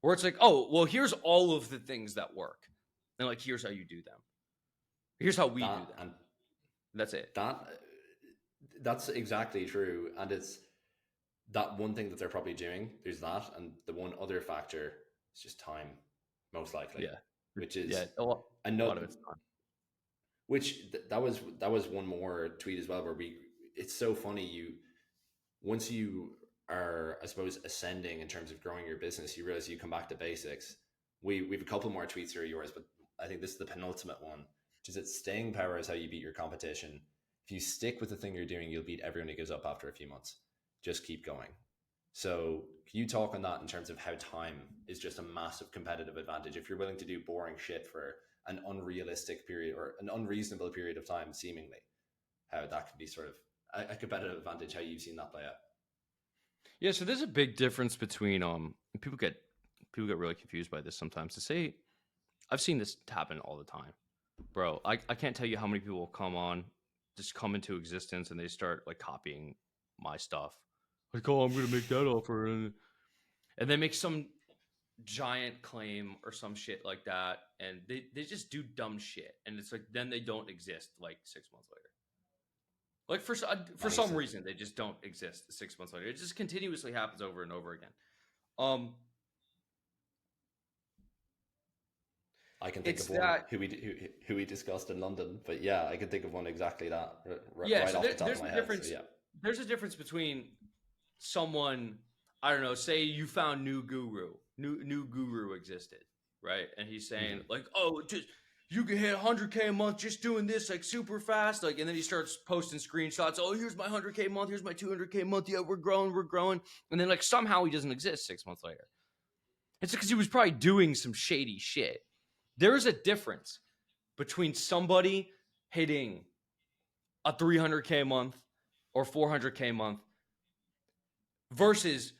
where it's like, oh, well, here's all of the things that work. And like, here's how you do them. Here's how we do them. And that's it. That's exactly true. And it's that one thing that they're probably doing. There's that. And the one other factor is just time, most likely. Yeah. Which is a lot of it's time. Which that was one more tweet as well, where it's so funny, once you are, I suppose, ascending in terms of growing your business, you realize you come back to basics. We have a couple more tweets that are yours, but I think this is the penultimate one, which is that staying power is how you beat your competition. If you stick with the thing you're doing, you'll beat everyone who gives up after a few months. Just keep going. So can you talk on that in terms of how time is just a massive competitive advantage if you're willing to do boring shit for an unrealistic period or an unreasonable period of time, seemingly? how that could be sort of a competitive advantage, how you've seen that play out. Yeah, so there's a big difference between people get really confused by this sometimes. To say, I've seen this happen all the time, bro. I can't tell you how many people just come into existence and they start like copying my stuff. Like, oh, I'm gonna make that offer, and they make some giant claim or some shit like that, and they just do dumb shit, and it's like then they don't exist like 6 months later. Like for some reason they just don't exist 6 months later. It just continuously happens over and over again. I can think of one who we discussed in London, but yeah, I can think of one exactly that right off the top of my head. So, yeah, there's a difference between someone, I don't know, say you found new guru existed, right? And he's saying like, oh, just you can hit 100K a month just doing this like super fast, like, and then he starts posting screenshots. Oh, here's my 100K a month, here's my 200K a month. Yeah, we're growing, and then like somehow he doesn't exist 6 months later. It's because he was probably doing some shady shit. There is a difference between somebody hitting a 300K a month or 400K a month versus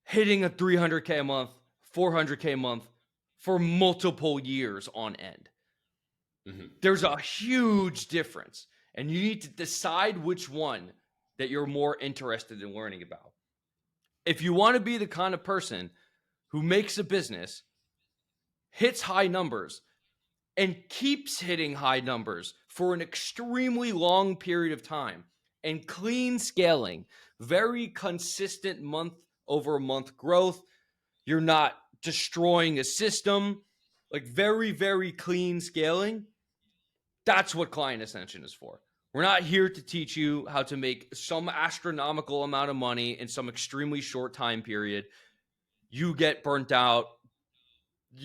hitting a 300K a month, 400K a month for multiple years on end. There's a huge difference, and you need to decide which one that you're more interested in learning about. If you want to be the kind of person who makes a business, hits high numbers, and keeps hitting high numbers for an extremely long period of time, and clean scaling, very consistent month-over-month growth, you're not destroying a system, like very, very clean scaling, that's what Client Ascension is for. We're not here to teach you how to make some astronomical amount of money in some extremely short time period. You get burnt out,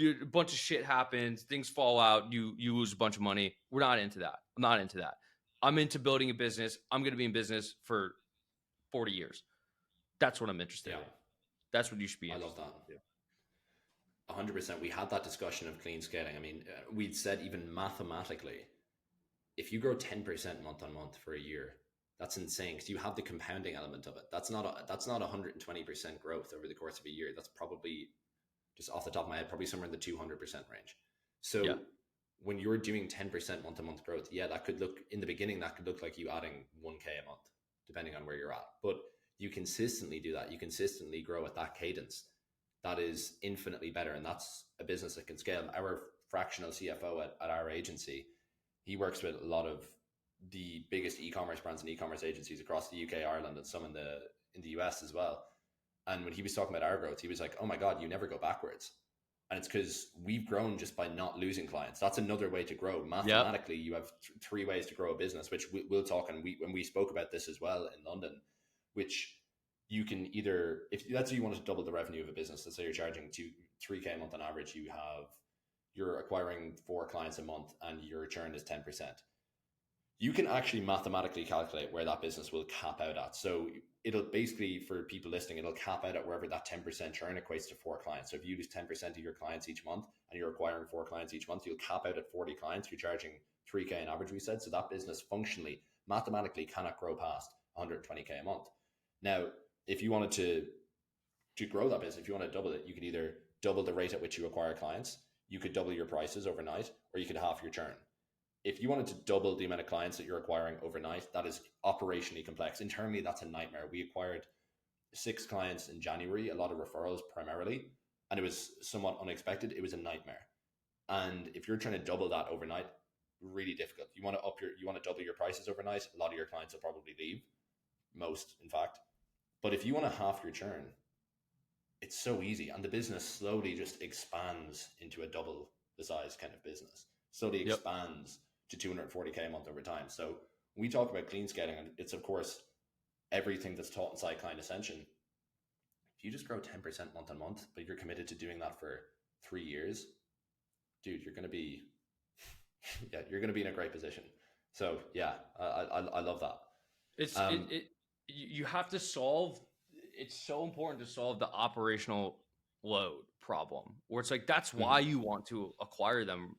a bunch of shit happens, things fall out, you lose a bunch of money. We're not into that. I'm not into that. I'm into building a business. I'm going to be in business for 40 years. That's what I'm interested in. That's what you should be interested in. I love that. 100%. We had that discussion of clean scaling. I mean, we'd said even mathematically, if you grow 10% month on month for a year, that's insane because you have the compounding element of it. That's not 120% growth over the course of a year. That's probably, just off the top of my head, probably somewhere in the 200% range. So when you're doing 10% month to month growth, that could look, in the beginning, that could look like you adding 1K a month, depending on where you're at. But you consistently do that. You consistently grow at that cadence. That is infinitely better. And that's a business that can scale. Our fractional CFO at our agency, he works with a lot of the biggest e-commerce brands and e-commerce agencies across the UK, Ireland, and some in the US as well. And when he was talking about our growth, he was like, oh my God, you never go backwards. And it's because we've grown just by not losing clients. That's another way to grow. Mathematically, you have three ways to grow a business, which we'll talk. And when we spoke about this as well in London, which you can either, if let's say you wanted to double the revenue of a business, let's say you're charging 3K a month on average, you're acquiring 4 clients a month and your churn is 10%. You can actually mathematically calculate where that business will cap out at. So it'll basically, for people listening, it'll cap out at wherever that 10% churn equates to 4 clients. So if you lose 10% of your clients each month and you're acquiring 4 clients each month, you'll cap out at 40 clients. You're charging 3K on average, we said. So that business functionally, mathematically cannot grow past 120K a month. Now, if you wanted to grow that business, if you want to double it, you could either double the rate at which you acquire clients, you could double your prices overnight, or you could half your churn. If you wanted to double the amount of clients that you're acquiring overnight, that is operationally complex. Internally, that's a nightmare. We acquired 6 clients in January, a lot of referrals primarily, and it was somewhat unexpected. It was a nightmare. And if you're trying to double that overnight, really difficult. You want to double your prices overnight, a lot of your clients will probably leave, most in fact. But if you want to half your churn, it's so easy. And the business slowly just expands into a double the size kind of business. Slowly expands to 240K a month over time. So we talk about clean scaling, and it's of course everything that's taught inside Client Ascension. If you just grow 10% month on month, but you're committed to doing that for 3 years, dude, you're going to be, you're going to be in a great position. So I love that. You have to solve, it's so important to solve the operational load problem, where it's like, that's why you want to acquire them,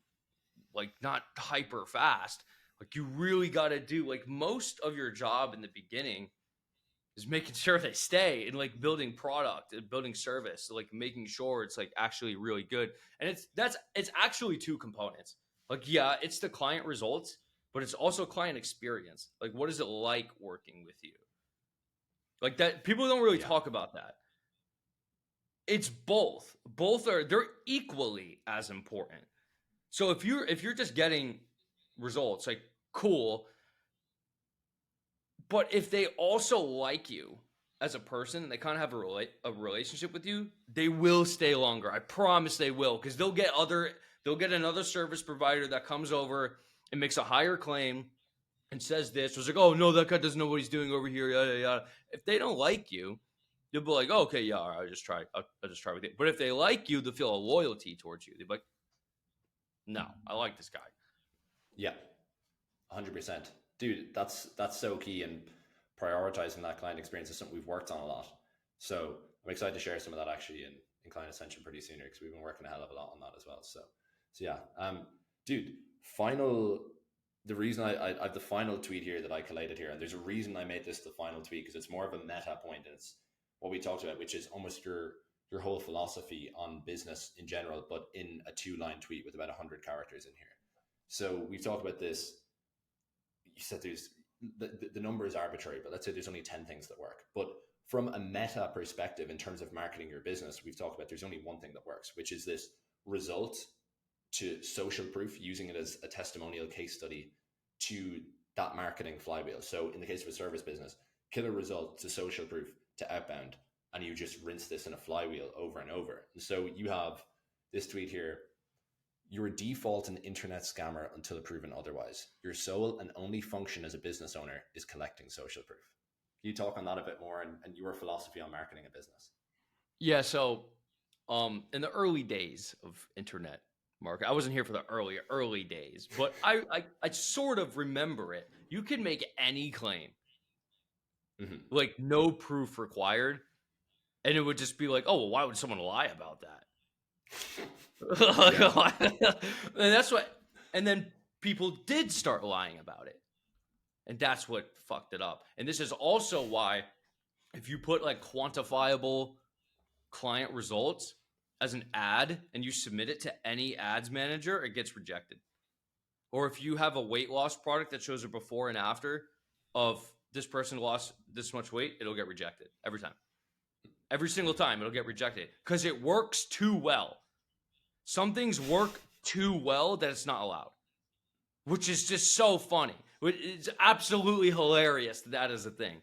like not hyper fast, Like you really got to do like most of your job in the beginning is making sure they stay and like building product and building service, like making sure it's like actually really good. And it's actually two components. Like, yeah, it's the client results, but it's also client experience. Like, what is it like working with you? Like that, people don't really Yeah. talk about that. It's both. They're equally as important. So if you're just getting results, like cool, but if they also like you as a person, they kind of have a relationship with you, they will stay longer. I promise they will, because they'll get another service provider that comes over and makes a higher claim and says this was like, oh no, that guy doesn't know what he's doing over here, yada yada. If they don't like you, they'll be like, oh, okay, yeah, all right, I'll just try with it. But if they like you, they'll feel a loyalty towards you. They'll be like, no, I like this guy. Yeah. 100%. Dude, that's so key, and prioritizing that client experience is something we've worked on a lot. So I'm excited to share some of that actually in Client Ascension pretty soon, because we've been working a hell of a lot on that as well. So yeah. Dude, the reason I have the final tweet here that I collated here, and there's a reason I made this the final tweet, because it's more of a meta point, and it's what we talked about, which is almost your whole philosophy on business in general, but in a 2-line tweet with about 100 characters in here. So we've talked about this. You said there's the number is arbitrary, but let's say there's only 10 things that work. But from a meta perspective, in terms of marketing your business, we've talked about there's only one thing that works, which is this result to social proof, using it as a testimonial case study to that marketing flywheel. So in the case of a service business, killer result to social proof to outbound, and you just rinse this in a flywheel over and over. And so you have this tweet here: you're a default an internet scammer until proven otherwise. Your sole and only function as a business owner is collecting social proof. Can you talk on that a bit more, and your philosophy on marketing a business? Yeah, so in the early days of internet market, I wasn't here for the early days, but I sort of remember it. You could make any claim, like no proof required, and it would just be like, oh, well, why would someone lie about that? And that's what, and then people did start lying about it, and that's what fucked it up. And this is also why, if you put like quantifiable client results as an ad and you submit it to any ads manager, it gets rejected. Or if you have a weight loss product that shows a before and after of this person lost this much weight, it'll get rejected every time. Every single time it'll get rejected because it works too well. Some things work too well that it's not allowed, which is just so funny. It's absolutely hilarious that is a thing.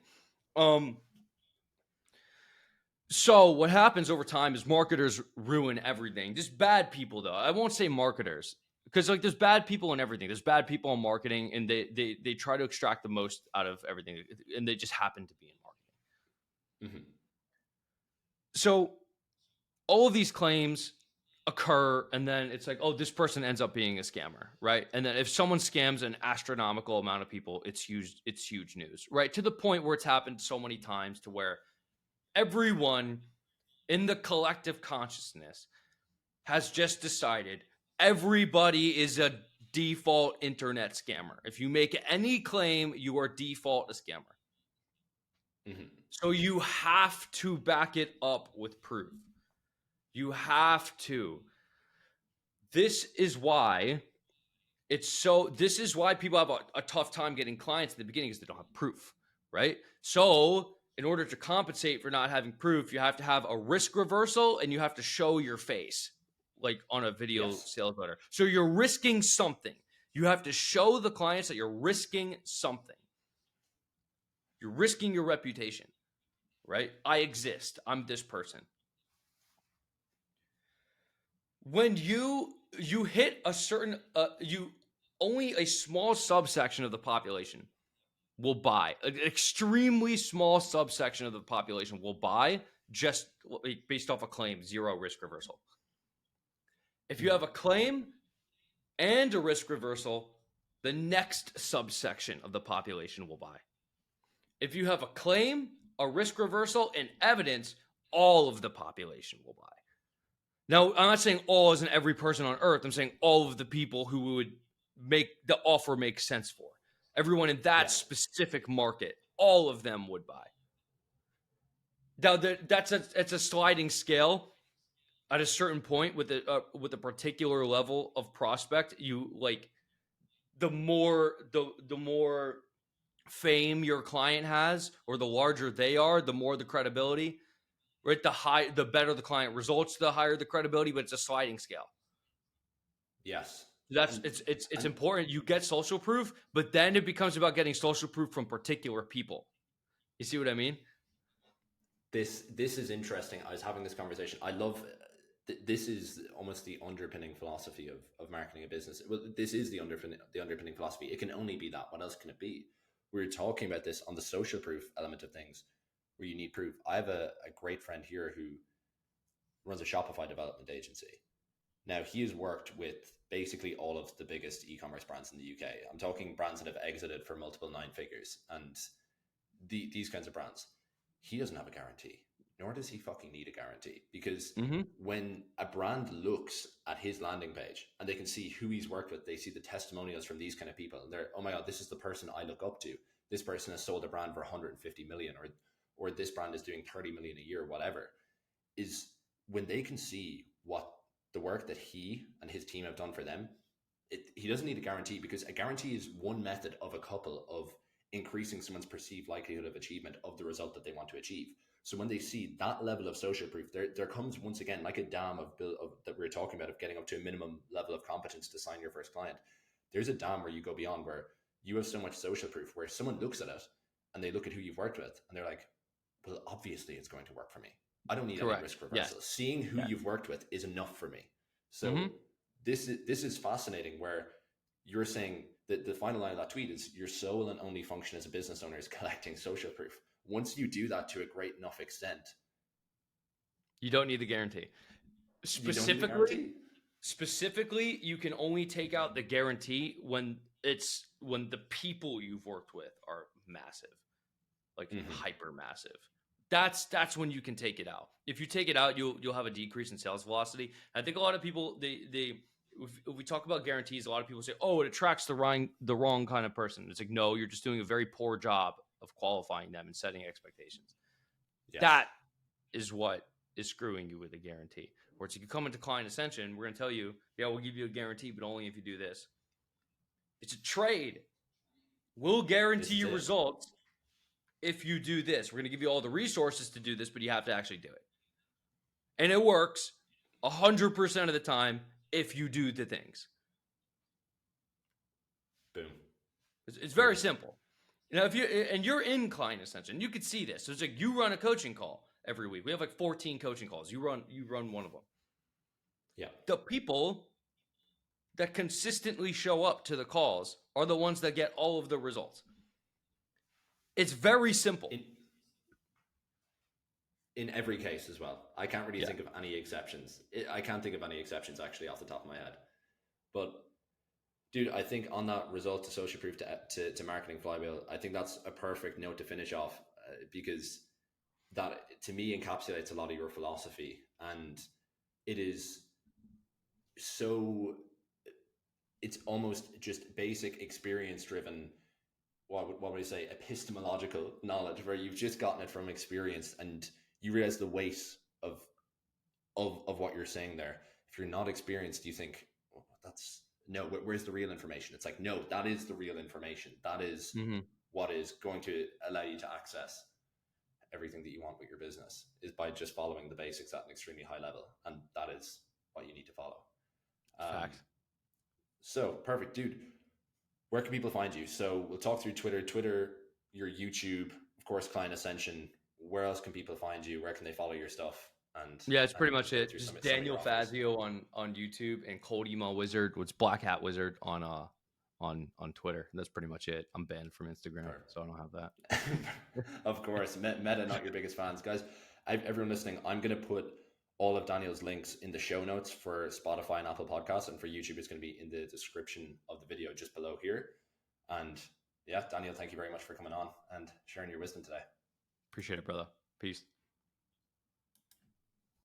So what happens over time is marketers ruin everything. Just bad people, though. I won't say marketers, because like there's bad people in everything. There's bad people in marketing, and they try to extract the most out of everything, and they just happen to be in marketing. So all of these claims occur, and then it's like, oh, this person ends up being a scammer, right? And then if someone scams an astronomical amount of people, it's huge news, right? To the point where it's happened so many times to where everyone in the collective consciousness has just decided everybody is a default internet scammer. If you make any claim, you are default a scammer. So you have to back it up with proof. You have to. This is why people have a tough time getting clients in the beginning, because they don't have proof, right? So in order to compensate for not having proof, you have to have a risk reversal, and you have to show your face, like on a video sales letter. So you're risking something. You have to show the clients that you're risking something. You're risking your reputation, right? I exist. I'm this person. When you hit a certain, only a small subsection of the population will buy. An extremely small subsection of the population will buy, just based off a claim, zero risk reversal. If you have a claim and a risk reversal, the next subsection of the population will buy. If you have a claim, a risk reversal, and evidence, all of the population will buy. Now, I'm not saying all isn't every person on earth. I'm saying all of the people who would make the offer make sense for. Everyone in that specific market, all of them would buy. Now it's a sliding scale. At a certain point with a particular level of prospect, you like the more fame your client has, or the larger they are, the more the credibility, right? The better the client results, the higher the credibility, but it's a sliding scale. Yes. It's important you get social proof, but then it becomes about getting social proof from particular people. You see what I mean? This is interesting. I was having this conversation. I love this is almost the underpinning philosophy of marketing a business. Well, this is the underpinning philosophy. It can only be that. What else can it be? We were talking about this on the social proof element of things, where you need proof. I have a great friend here who runs a Shopify development agency. Now, he has worked with basically all of the biggest e-commerce brands in the UK. I'm talking brands that have exited for multiple 9 figures and these kinds of brands. He doesn't have a guarantee, nor does he fucking need a guarantee, because when a brand looks at his landing page and they can see who he's worked with, they see the testimonials from these kind of people, and they're, oh my God, this is the person I look up to. This person has sold a brand for 150 million, or this brand is doing 30 million a year, whatever. Is when they can see what the work that he and his team have done for them, he doesn't need a guarantee, because a guarantee is one method of a couple of increasing someone's perceived likelihood of achievement of the result that they want to achieve. So when they see that level of social proof, there comes once again like a dam of that we were talking about, of getting up to a minimum level of competence to sign your first client. There's a dam where you go beyond, where you have so much social proof where someone looks at it and they look at who you've worked with and they're like, well, obviously it's going to work for me. I don't need any risk reversal. Seeing who you've worked with is enough for me. So this is fascinating, where you're saying that the final line of that tweet is, your sole and only function as a business owner is collecting social proof. Once you do that to a great enough extent, you don't need the guarantee. Specifically, you can only take out the guarantee when the people you've worked with are massive, like hyper massive. That's when you can take it out. If you take it out, you'll have a decrease in sales velocity. I think a lot of people, if we talk about guarantees, a lot of people say, oh, it attracts the wrong kind of person. It's like, no, you're just doing a very poor job of qualifying them and setting expectations. Yes. That is what is screwing you with a guarantee. Where it's, if you come into client ascension, we're going to tell you, yeah, we'll give you a guarantee, but only if you do this. It's a trade. We'll guarantee you results if you do this. We're going to give you all the resources to do this, but you have to actually do it. And it works 100% of the time if you do the things. Boom. It's very simple. Now, you're in client ascension, you could see this. So it's like, you run a coaching call every week. We have like 14 coaching calls. You run one of them. Yeah. The people that consistently show up to the calls are the ones that get all of the results. It's very simple. In every case as well. I can't really think of any exceptions. I can't think of any exceptions actually off the top of my head. But dude, I think on that result to social proof to marketing flywheel, I think that's a perfect note to finish off, because that to me encapsulates a lot of your philosophy, and it is so, it's almost just basic experience driven. What would I say? Epistemological knowledge, where you've just gotten it from experience and you realize the weight of what you're saying there. If you're not experienced, you think, well, where's the real information? It's like, no, that is the real information. That is what is going to allow you to access everything that you want with your business, is by just following the basics at an extremely high level. And that is what you need to follow. Fact. So perfect, dude. Where can people find you? So we'll talk through Twitter, your YouTube, of course, Client Ascension. Where else can people find you? Where can they follow your stuff? And it's pretty much it. Just Daniel Fazio on YouTube, and Cold Email Wizard, what's Black Hat Wizard on Twitter. That's pretty much it. I'm banned from Instagram, so I don't have that. Of course, Meta, not your biggest fans, guys. Everyone listening, I'm going to put all of Daniel's links in the show notes for Spotify and Apple Podcasts, and for YouTube, it's going to be in the description of the video just below here. And yeah, Daniel, thank you very much for coming on and sharing your wisdom today. Appreciate it, brother. Peace.